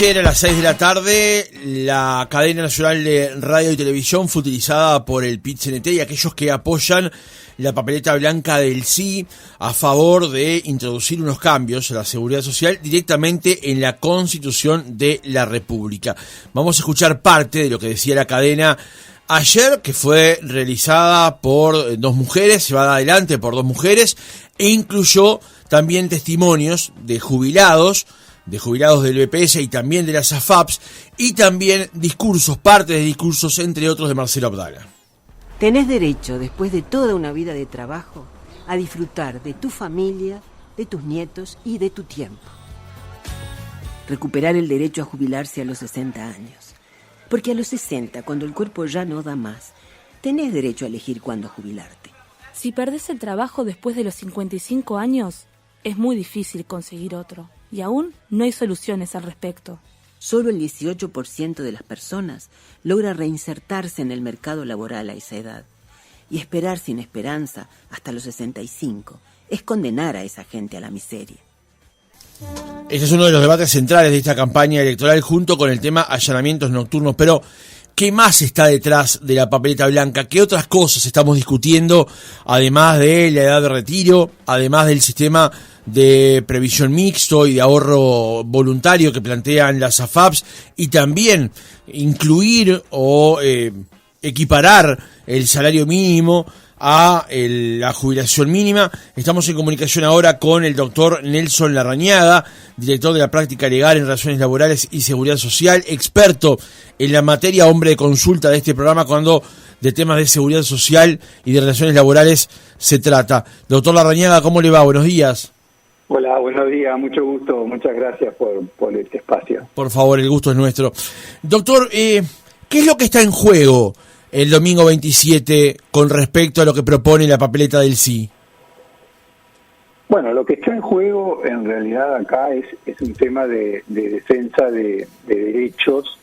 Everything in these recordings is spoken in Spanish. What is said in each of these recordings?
Ayer a las 6 de la tarde, la cadena nacional de radio y televisión fue utilizada por el PIT-CNT y aquellos que apoyan la papeleta blanca del sí a favor de introducir unos cambios a la seguridad social directamente en la Constitución de la República. Vamos a escuchar parte de lo que decía la cadena ayer, que fue realizada por dos mujeres, llevada adelante por dos mujeres, e incluyó también testimonios de jubilados del BPS y también de las AFAPs, y también discursos, partes de discursos, entre otros, de Marcelo Abdala. Tenés derecho, después de toda una vida de trabajo, a disfrutar de tu familia, de tus nietos y de tu tiempo. Recuperar el derecho a jubilarse a los 60 años. Porque a los 60, cuando el cuerpo ya no da más, tenés derecho a elegir cuándo jubilarte. Si perdés el trabajo después de los 55 años, es muy difícil conseguir otro. Y aún no hay soluciones al respecto. Solo el 18% de las personas logra reinsertarse en el mercado laboral a esa edad. Y esperar sin esperanza hasta los 65 es condenar a esa gente a la miseria. Este es uno de los debates centrales de esta campaña electoral, junto con el tema allanamientos nocturnos. Pero, ¿qué más está detrás de la papeleta blanca? ¿Qué otras cosas estamos discutiendo, además de la edad de retiro, además del sistema de previsión mixto y de ahorro voluntario que plantean las AFAPs, y también incluir o equiparar el salario mínimo a la jubilación mínima? Estamos en comunicación ahora con el doctor Nelson Larrañaga, director de la práctica legal en relaciones laborales y seguridad social, experto en la materia, hombre de consulta de este programa cuando de temas de seguridad social y de relaciones laborales se trata. Doctor Larrañaga, ¿cómo le va? Buenos días. Hola, buenos días, mucho gusto, muchas gracias por este espacio. Por favor, el gusto es nuestro. Doctor, ¿qué es lo que está en juego el domingo 27 con respecto a lo que propone la papeleta del sí? Bueno, lo que está en juego en realidad acá es un tema de defensa de derechos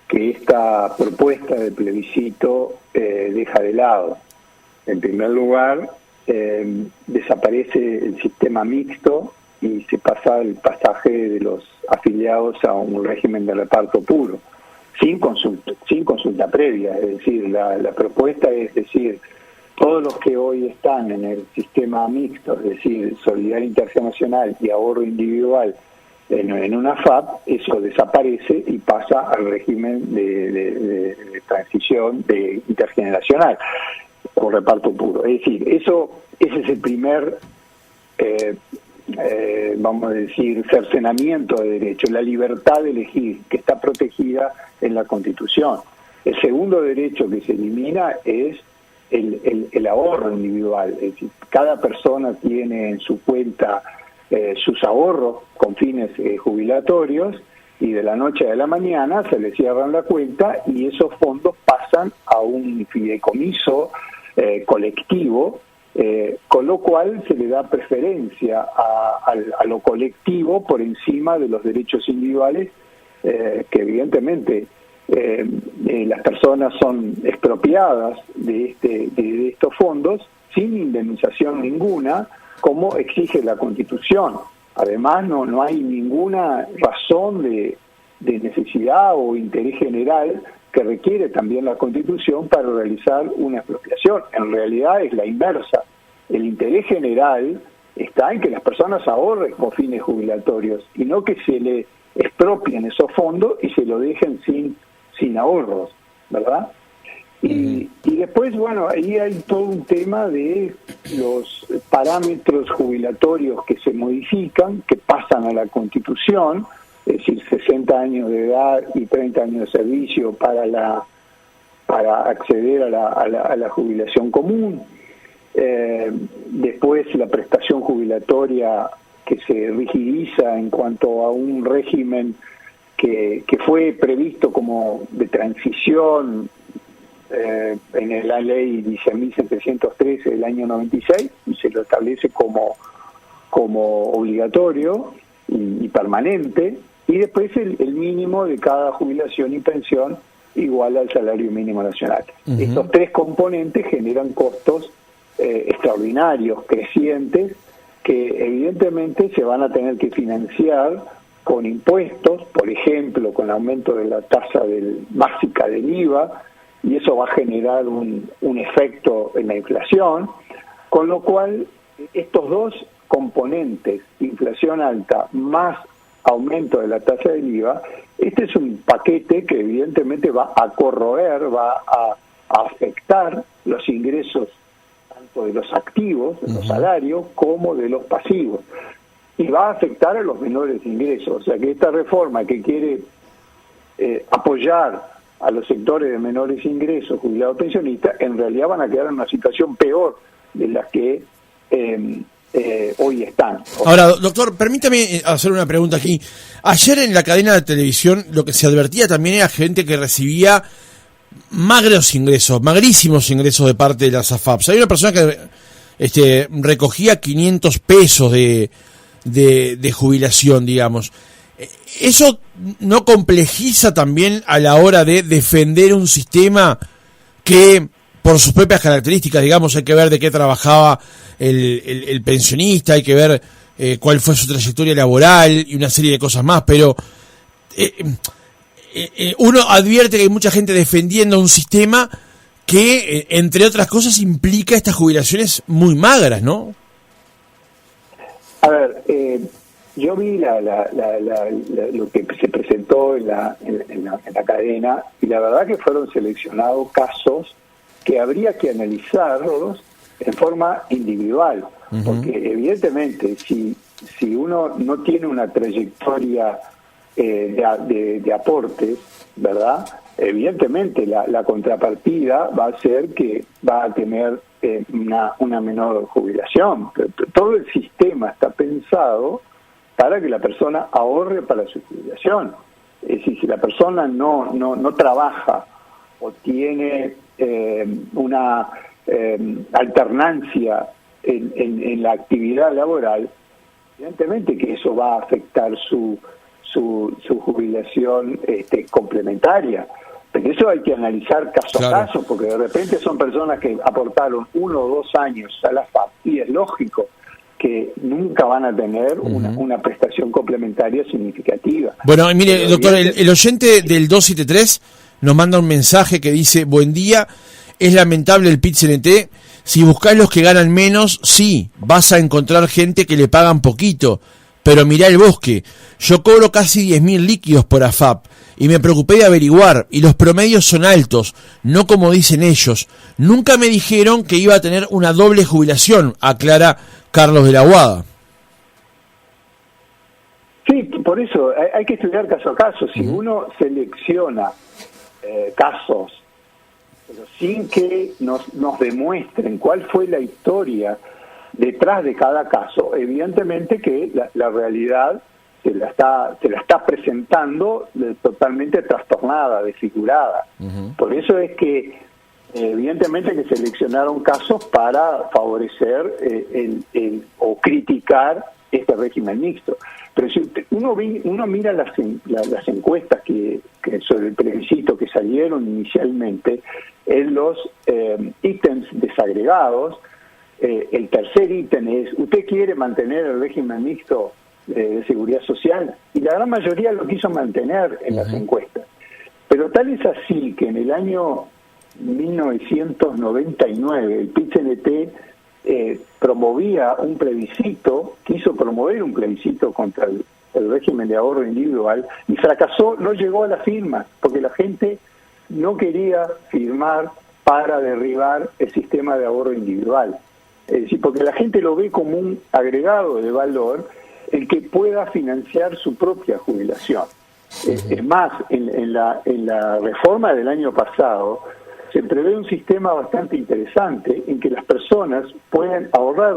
que esta propuesta de plebiscito deja de lado. En primer lugar, desaparece el sistema mixto y se pasa el pasaje de los afiliados a un régimen de reparto puro, sin consulta previa. Es decir, la propuesta es decir, todos los que hoy están en el sistema mixto, es decir, solidaridad internacional y ahorro individual en una FAP, eso desaparece y pasa al régimen de transición intergeneracional o reparto puro. Es decir, ese es el primer, vamos a decir, cercenamiento de derechos, la libertad de elegir, que está protegida en la Constitución. El segundo derecho que se elimina es el ahorro individual. Es decir, cada persona tiene en su cuenta sus ahorros con fines jubilatorios, y de la noche a la mañana se le cierran la cuenta y esos fondos pasan a un fideicomiso colectivo, con lo cual se le da preferencia a lo colectivo por encima de los derechos individuales, que evidentemente las personas son expropiadas de estos fondos sin indemnización ninguna, como exige la Constitución. Además, no hay ninguna razón de necesidad o interés general que requiere también la Constitución para realizar una expropiación. En realidad es la inversa. El interés general está en que las personas ahorren con fines jubilatorios y no que se le expropien esos fondos y se lo dejen sin ahorros, ¿verdad? Y después, bueno, ahí hay todo un tema de los parámetros jubilatorios que se modifican, que pasan a la Constitución, es decir, 60 años de edad y 30 años de servicio para acceder a la jubilación común. Después la prestación jubilatoria que se rigidiza en cuanto a un régimen que fue previsto como de transición en la ley 10.713 del año 96, y se lo establece como obligatorio y permanente, y después el mínimo de cada jubilación y pensión igual al salario mínimo nacional. Uh-huh. Estos tres componentes generan costos extraordinarios, crecientes, que evidentemente se van a tener que financiar con impuestos, por ejemplo, con aumento de la tasa básica del IVA, y eso va a generar un efecto en la inflación, con lo cual estos dos componentes, inflación alta más aumento de la tasa del IVA, este es un paquete que evidentemente va a corroer, va a afectar los ingresos tanto de los activos, de los salarios, como de los pasivos. Y va a afectar a los menores ingresos. O sea que esta reforma que quiere apoyar a los sectores de menores ingresos, jubilados, pensionistas, en realidad van a quedar en una situación peor de la que hoy están. Ahora, doctor, permítame hacer una pregunta aquí. Ayer en la cadena de televisión lo que se advertía también era gente que recibía magrísimos ingresos de parte de las AFAPs. Hay una persona que recogía 500 pesos de jubilación, digamos. ¿Eso no complejiza también a la hora de defender un sistema que, por sus propias características, digamos, hay que ver de qué trabajaba el pensionista, hay que ver cuál fue su trayectoria laboral y una serie de cosas más, pero uno advierte que hay mucha gente defendiendo un sistema que, entre otras cosas, implica estas jubilaciones muy magras, ¿no? A ver, yo vi lo que se presentó en la cadena, y la verdad que fueron seleccionados casos que habría que analizarlos en forma individual, porque evidentemente si uno no tiene una trayectoria de aportes, ¿verdad? Evidentemente la contrapartida va a ser que va a tener una menor jubilación. Todo el sistema está pensado para que la persona ahorre para su jubilación. Es decir, si la persona no trabaja o tiene una alternancia en la actividad laboral, evidentemente que eso va a afectar su jubilación complementaria. Pero eso hay que analizar caso a caso, porque de repente son personas que aportaron 1 o 2 años a la FAP, y es lógico que nunca van a tener una prestación complementaria significativa. Bueno, mire, doctor, el oyente del 273 nos manda un mensaje que dice: buen día, es lamentable el PIT-CNT, si buscás los que ganan menos, sí, vas a encontrar gente que le pagan poquito, pero mirá el bosque, yo cobro casi 10.000 líquidos por AFAP, y me preocupé de averiguar, y los promedios son altos, no como dicen ellos. Nunca me dijeron que iba a tener una doble jubilación, aclara Carlos de la Aguada. Sí, por eso hay que estudiar caso a caso. Si uno selecciona casos, pero sin que nos demuestren cuál fue la historia detrás de cada caso, evidentemente que la realidad se la está presentando totalmente trastornada, desfigurada. Por eso es que evidentemente que seleccionaron casos para favorecer o criticar este régimen mixto. Pero si uno mira las encuestas que sobre el plebiscito que salieron inicialmente, en los ítems desagregados, el tercer ítem es: ¿usted quiere mantener el régimen mixto de seguridad social? Y la gran mayoría lo quiso mantener en las encuestas. Pero tal es así que en el año 1999 el PIT-CNT quiso promover un plebiscito contra el régimen de ahorro individual, y fracasó, no llegó a la firma, porque la gente no quería firmar para derribar el sistema de ahorro individual. Es decir, porque la gente lo ve como un agregado de valor el que pueda financiar su propia jubilación. Es más, en la reforma del año pasado se prevé un sistema bastante interesante en que las personas pueden ahorrar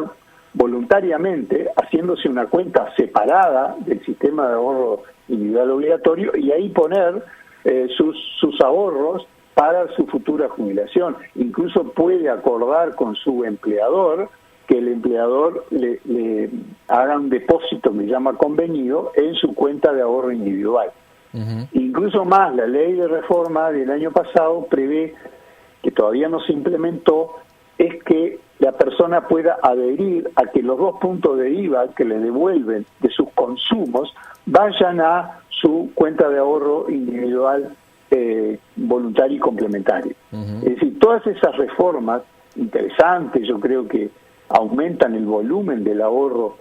voluntariamente haciéndose una cuenta separada del sistema de ahorro individual obligatorio, y ahí poner sus ahorros para su futura jubilación. Incluso puede acordar con su empleador que el empleador le haga un depósito, me llama convenido, en su cuenta de ahorro individual. Incluso más, la ley de reforma del año pasado prevé, que todavía no se implementó, es que la persona pueda adherir a que los 2 puntos de IVA que le devuelven de sus consumos vayan a su cuenta de ahorro individual voluntaria y complementaria. Es decir, todas esas reformas interesantes, yo creo que aumentan el volumen del ahorro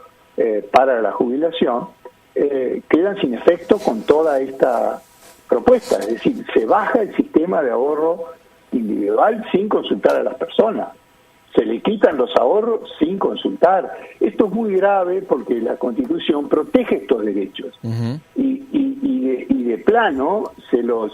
para la jubilación, quedan sin efecto con toda esta propuesta. Es decir, se baja el sistema de ahorro individual sin consultar a las personas. Se le quitan los ahorros sin consultar. Esto es muy grave porque la Constitución protege estos derechos y de plano se los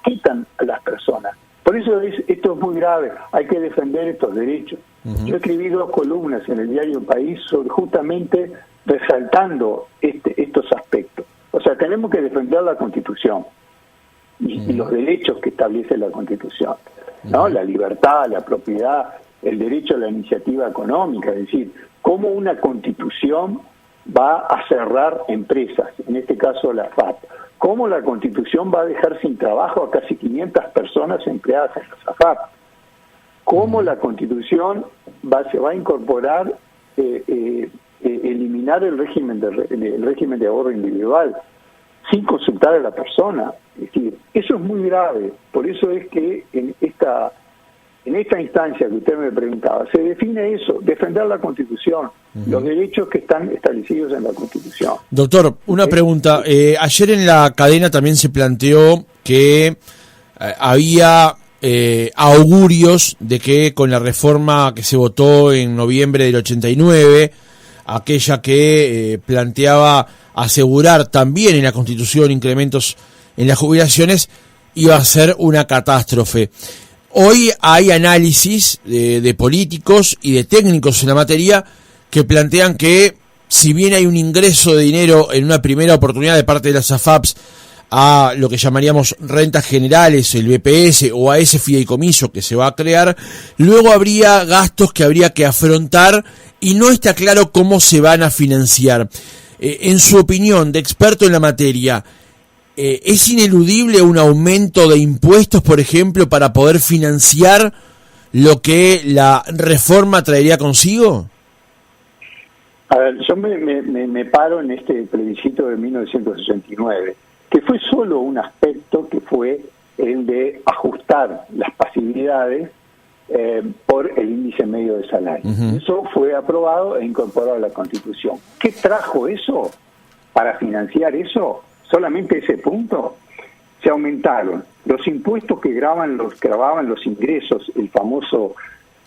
quitan a las personas. Por eso esto es muy grave. Hay que defender estos derechos. Yo escribí 2 columnas en el diario País justamente resaltando estos aspectos. O sea, tenemos que defender la Constitución y los derechos que establece la Constitución, ¿no? La libertad, la propiedad, el derecho a la iniciativa económica, es decir, cómo una Constitución va a cerrar empresas, en este caso la FAP, cómo la Constitución va a dejar sin trabajo a casi 500 personas empleadas en la FAP, cómo la Constitución se va a incorporar, eliminar el régimen de ahorro individual sin consultar a la persona. Es decir, eso es muy grave. Por eso es que en esta instancia que usted me preguntaba, se define eso, defender la Constitución, los derechos que están establecidos en la Constitución. Doctor, una pregunta. Ayer en la cadena también se planteó que había augurios de que con la reforma que se votó en noviembre del 89, aquella que planteaba asegurar también en la Constitución incrementos en las jubilaciones, iba a ser una catástrofe. Hoy hay análisis de políticos y de técnicos en la materia que plantean que si bien hay un ingreso de dinero en una primera oportunidad de parte de las AFAPs a lo que llamaríamos rentas generales, el BPS o a ese fideicomiso que se va a crear, luego habría gastos que habría que afrontar y no está claro cómo se van a financiar. En su opinión, de experto en la materia, ¿es ineludible un aumento de impuestos, por ejemplo, para poder financiar lo que la reforma traería consigo? A ver, yo me paro en este plebiscito de 1969, que fue solo un aspecto, que fue el de ajustar las pasividades por el índice medio de salario. Eso fue aprobado e incorporado a la Constitución. ¿Qué trajo eso para financiar eso? Solamente ese punto. Se aumentaron los impuestos que grababan los ingresos, el famoso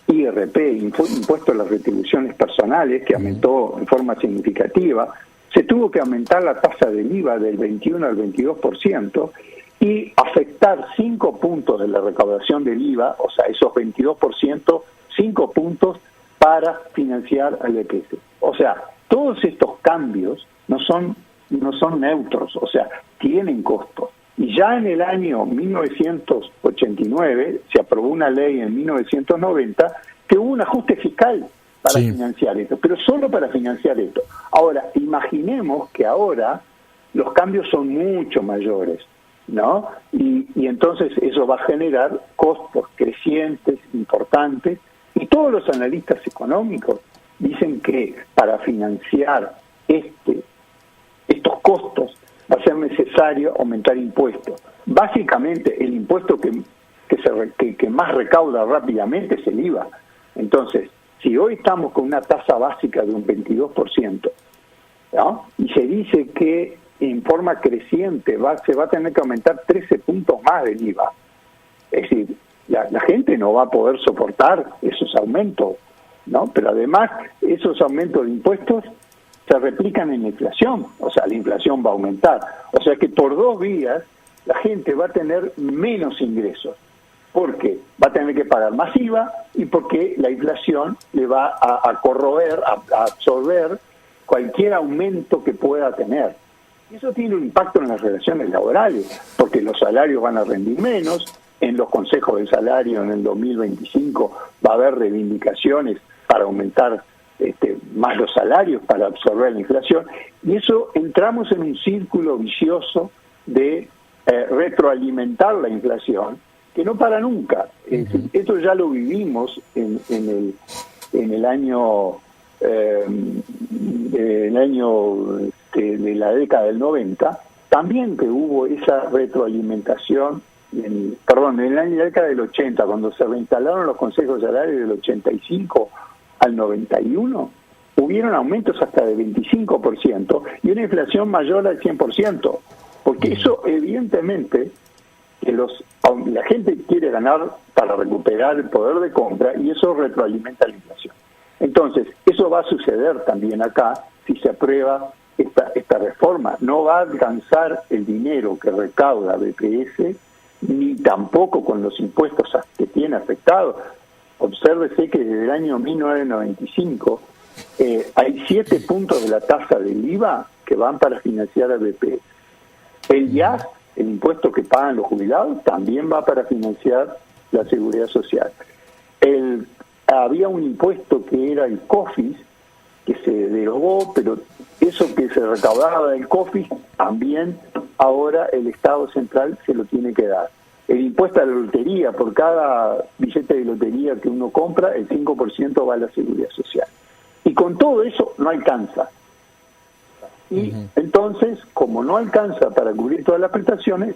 IRP, impuesto a las retribuciones personales, que aumentó en forma significativa. Se tuvo que aumentar la tasa del IVA del 21 al 22% y afectar 5 puntos de la recaudación del IVA, o sea, esos 22%, 5 puntos para financiar al EPS. O sea, todos estos cambios no son neutros, o sea, tienen costos. Y ya en el año 1989 se aprobó una ley en 1990 que hubo un ajuste fiscal para financiar esto, pero solo para financiar esto. Ahora, imaginemos que ahora los cambios son mucho mayores, ¿no? Y entonces eso va a generar costos crecientes, importantes, y todos los analistas económicos dicen que para financiar estos costos va a ser necesario aumentar impuestos. Básicamente el impuesto que más recauda rápidamente es el IVA. Entonces, si hoy estamos con una tasa básica de un 22%, ¿no? Y se dice que en forma creciente se va a tener que aumentar 13 puntos más del IVA, es decir, la gente no va a poder soportar esos aumentos, ¿no? Pero además esos aumentos de impuestos se replican en la inflación, o sea, la inflación va a aumentar. O sea que por 2 vías la gente va a tener menos ingresos, porque va a tener que pagar más IVA y porque la inflación le va a corroer, a absorber cualquier aumento que pueda tener. Y eso tiene un impacto en las relaciones laborales, porque los salarios van a rendir menos, en los consejos del salario en el 2025 va a haber reivindicaciones para aumentar más los salarios, para absorber la inflación, y eso entramos en un círculo vicioso de retroalimentar la inflación que no para nunca. Esto ya lo vivimos en el año de la década del 90, también que hubo esa retroalimentación, en la década del 80, cuando se reinstalaron los consejos salarios del 85 al 91, hubieron aumentos hasta de 25% y una inflación mayor al 100%, porque eso evidentemente que la gente quiere ganar para recuperar el poder de compra y eso retroalimenta la inflación. Entonces, eso va a suceder también acá si se aprueba esta reforma. No va a alcanzar el dinero que recauda BPS, ni tampoco con los impuestos que tiene afectados. Obsérvese que desde el año 1995 hay 7 puntos de la tasa del IVA que van para financiar a BPS. El IAS, el impuesto que pagan los jubilados, también va para financiar la seguridad social. Había un impuesto que era el COFIS, que se derogó, pero eso que se recaudaba del COFIS también ahora el Estado central se lo tiene que dar. El impuesto a la lotería, por cada billete de lotería que uno compra, el 5% va a la seguridad social. Y con todo eso no alcanza. Y entonces, como no alcanza para cubrir todas las prestaciones,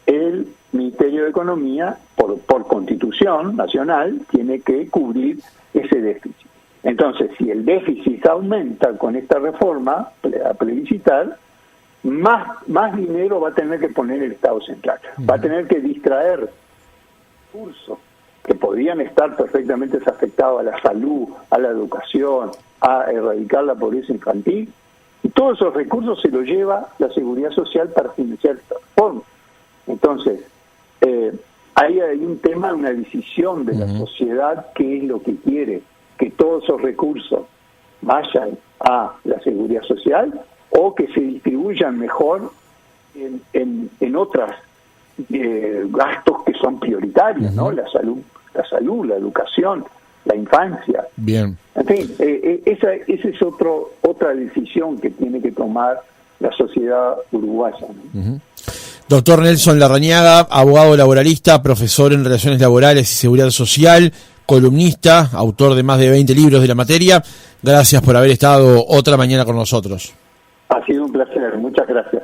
el Ministerio de Economía, por Constitución Nacional, tiene que cubrir ese déficit. Entonces, si el déficit aumenta con esta reforma a plebiscitar, más dinero va a tener que poner el Estado central. Va a tener que distraer recursos que podrían estar perfectamente afectados a la salud, a la educación, a erradicar la pobreza infantil, y todos esos recursos se los lleva la Seguridad Social para financiar esta reforma. Entonces, ahí hay un tema, una decisión de la sociedad, qué es lo que quiere, que todos esos recursos vayan a la Seguridad Social o que se distribuyan mejor en otros gastos que son prioritarios, ¿no? La salud, la educación, la infancia. Bien. En fin, esa es otra decisión que tiene que tomar la sociedad uruguaya, ¿no? Doctor Nelson Larrañaga, abogado laboralista, profesor en Relaciones Laborales y Seguridad Social, columnista, autor de más de 20 libros de la materia. Gracias por haber estado otra mañana con nosotros. Ha sido un placer, muchas gracias.